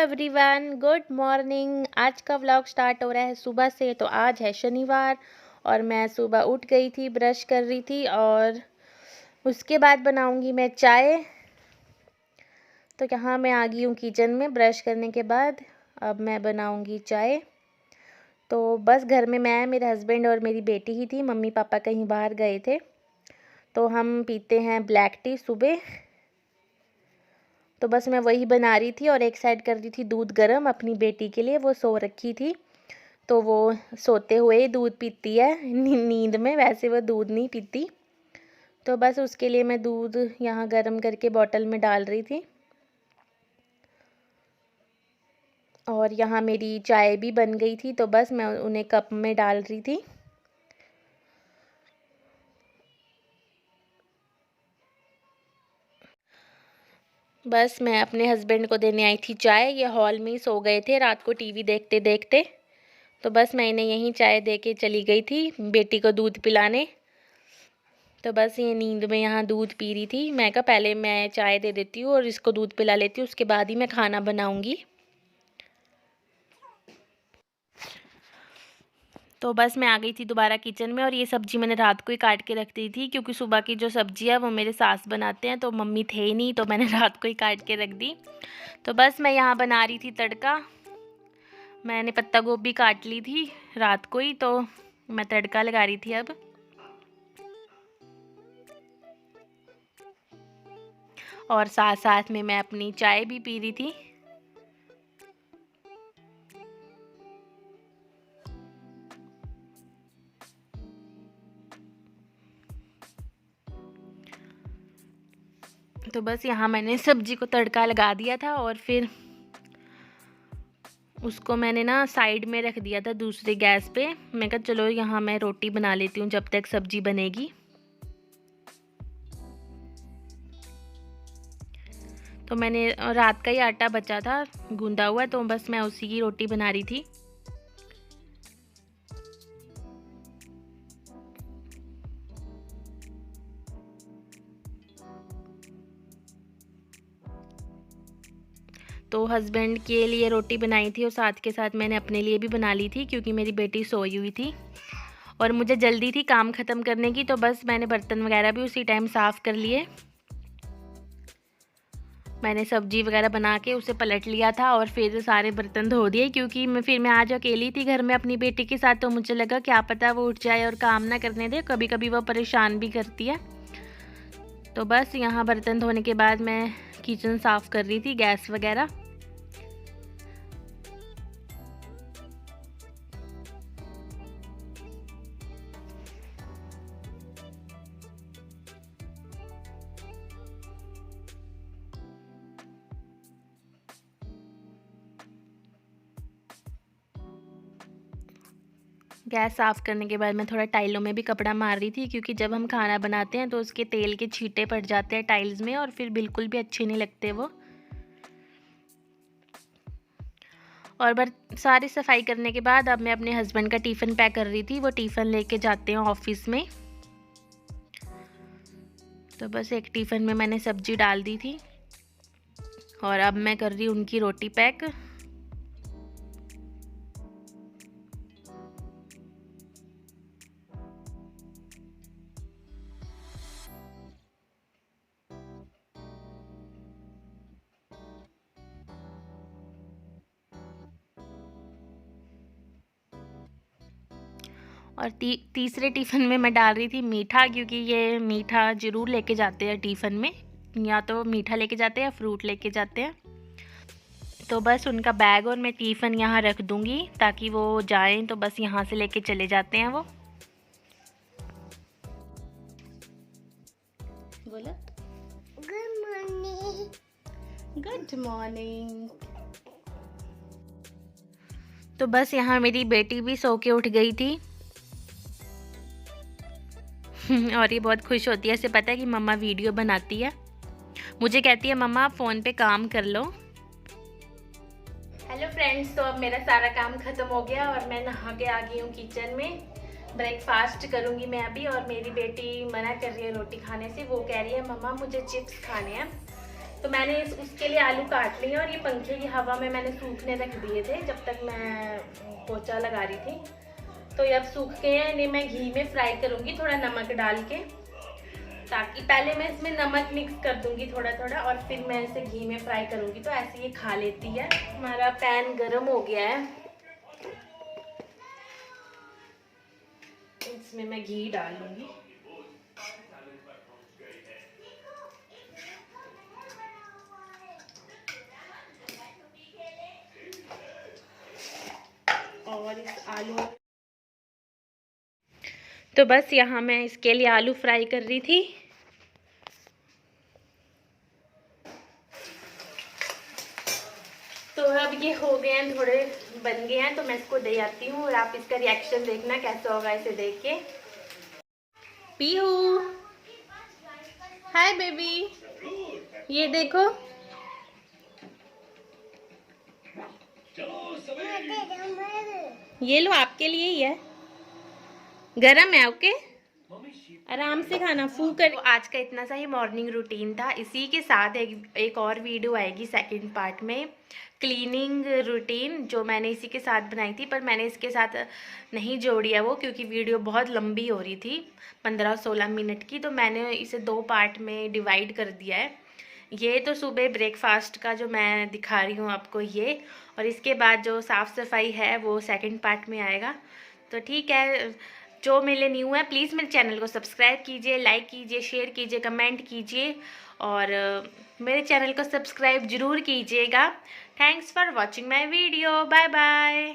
Everyone, good morning. आज का vlog start हो रहा है सुबह से। तो आज है शनिवार और मैं सुबह उठ गई थी, ब्रश कर रही थी और उसके बाद बनाऊंगी मैं चाय। तो यहाँ मैं आ गई हूँ किचन में ब्रश करने के बाद। अब मैं बनाऊंगी चाय। तो बस घर में मैं, मेरे हस्बैंड और मेरी बेटी ही थी। मम्मी पापा कहीं बाहर गए थे। तो हम पीते हैं ब्लैक टी सुबह। तो बस मैं वही बना रही थी और एक साइड कर रही थी दूध गरम अपनी बेटी के लिए। वो सो रखी थी तो वो सोते हुए दूध पीती है नींद में। वैसे वो दूध नहीं पीती। तो बस उसके लिए मैं दूध यहाँ गरम करके बॉटल में डाल रही थी। और यहाँ मेरी चाय भी बन गई थी तो बस मैं उन्हें कप में डाल रही थी। बस मैं अपने हस्बैंड को देने आई थी चाय। ये हॉल में ही सो गए थे रात को टीवी देखते देखते। तो बस मैं इन्हें यहीं चाय दे के चली गई थी बेटी को दूध पिलाने। तो बस ये नींद में यहाँ दूध पी रही थी। मैं कहा पहले मैं चाय दे देती हूँ और इसको दूध पिला लेती हूँ, उसके बाद ही मैं खाना बनाऊँगी। तो बस मैं आ गई थी दोबारा किचन में और ये सब्ज़ी मैंने रात को ही काट के रख दी थी क्योंकि सुबह की जो सब्ज़ी है वो मेरे सास बनाते हैं। तो मम्मी थे ही नहीं तो मैंने रात को ही काट के रख दी। तो बस मैं यहाँ बना रही थी तड़का। मैंने पत्ता गोभी काट ली थी रात को ही तो मैं तड़का लगा रही थी अब। और साथ साथ में मैं अपनी चाय भी पी रही थी। तो बस यहाँ मैंने सब्जी को तड़का लगा दिया था और फिर उसको मैंने ना साइड में रख दिया था दूसरे गैस पे। मैं कहा चलो यहाँ मैं रोटी बना लेती हूँ जब तक सब्जी बनेगी। तो मैंने रात का ही आटा बचा था गूंदा हुआ तो बस मैं उसी की रोटी बना रही थी। तो हस्बैंड के लिए रोटी बनाई थी और साथ के साथ मैंने अपने लिए भी बना ली थी क्योंकि मेरी बेटी सोई हुई थी और मुझे जल्दी थी काम ख़त्म करने की। तो बस मैंने बर्तन वगैरह भी उसी टाइम साफ़ कर लिए। मैंने सब्जी वगैरह बना के उसे पलट लिया था और फिर सारे बर्तन धो दिए क्योंकि मैं आज अकेली थी घर में अपनी बेटी के साथ। तो मुझे लगा क्या पता वो उठ जाए और काम ना करने दे, कभी कभी वो परेशान भी करती है। तो बस यहाँ बर्तन धोने के बाद मैं किचन साफ़ कर रही थी, गैस वगैरह। गैस साफ़ करने के बाद मैं थोड़ा टाइलों में भी कपड़ा मार रही थी क्योंकि जब हम खाना बनाते हैं तो उसके तेल के छींटे पड़ जाते हैं टाइल्स में और फिर बिल्कुल भी अच्छे नहीं लगते वो। और सारी सफाई करने के बाद अब मैं अपने हस्बैंड का टिफ़िन पैक कर रही थी। वो टिफ़िन लेके जाते हैं ऑफिस में। तो बस एक टिफ़िन में मैंने सब्जी डाल दी थी और अब मैं कर रही हूँ उनकी रोटी पैक। और तीसरे टिफ़िन में मैं डाल रही थी मीठा क्योंकि ये मीठा ज़रूर लेके जाते हैं टिफ़िन में। या तो मीठा लेके जाते हैं या फ्रूट लेके जाते हैं। तो बस उनका बैग और मैं टिफ़िन यहाँ रख दूँगी ताकि वो जाएं तो बस यहाँ से लेके चले जाते हैं वो। बोला गुड मॉर्निंग। Good morning. तो बस यहाँ मेरी बेटी भी सो के उठ गई थी और ये बहुत खुश होती है। इसे पता है कि मम्मा वीडियो बनाती है। मुझे कहती है मम्मा आप फ़ोन पे काम कर लो। हेलो फ्रेंड्स, तो अब मेरा सारा काम ख़त्म हो गया और मैं नहा के आ गई हूँ किचन में। ब्रेकफास्ट करूँगी मैं अभी। और मेरी बेटी मना कर रही है रोटी खाने से। वो कह रही है मम्मा मुझे चिप्स खाने हैं। तो मैंने उसके लिए आलू काट लिए और ये पंखे की हवा में मैंने सूखने रख दिए थे जब तक मैं पोछा लगा रही थी। तो ये अब सूख गए हैं, इन्हें मैं घी में फ्राई करूँगी थोड़ा नमक डाल के, ताकि पहले मैं इसमें नमक मिक्स कर दूंगी थोड़ा थोड़ा और फिर मैं इसे घी में फ्राई करूँगी, तो ऐसे ये खा लेती है। हमारा पैन गरम हो गया है, इसमें मैं घी डाल लूँगी। और इस आलू, तो बस यहाँ मैं इसके लिए आलू फ्राई कर रही थी। तो अब ये हो गए हैं, थोड़े बन गए हैं, तो मैं इसको दे आती हूँ और आप इसका रिएक्शन देखना कैसा होगा इसे देख के। पीहू, हाय बेबी, ये देखो। ये लो, आपके लिए ही है, गरम है। ओके, आराम से खाना, फू कर। तो आज का इतना सा ही मॉर्निंग रूटीन था। इसी के साथ एक और वीडियो आएगी सेकंड पार्ट में, क्लीनिंग रूटीन, जो मैंने इसी के साथ बनाई थी, पर मैंने इसके साथ नहीं जोड़ी है वो, क्योंकि वीडियो बहुत लंबी हो रही थी 15-16 मिनट की, तो मैंने इसे 2 पार्ट में डिवाइड कर दिया है। ये तो सुबह ब्रेकफास्ट का जो मैं दिखा रही हूँ आपको ये, और इसके बाद जो साफ़ सफाई है वो सेकंड पार्ट में आएगा। तो ठीक है, जो मेरे न्यू है प्लीज़ मेरे चैनल को सब्सक्राइब कीजिए, लाइक कीजिए, शेयर कीजिए, कमेंट कीजिए और मेरे चैनल को सब्सक्राइब ज़रूर कीजिएगा। Thanks for watching my video, bye bye.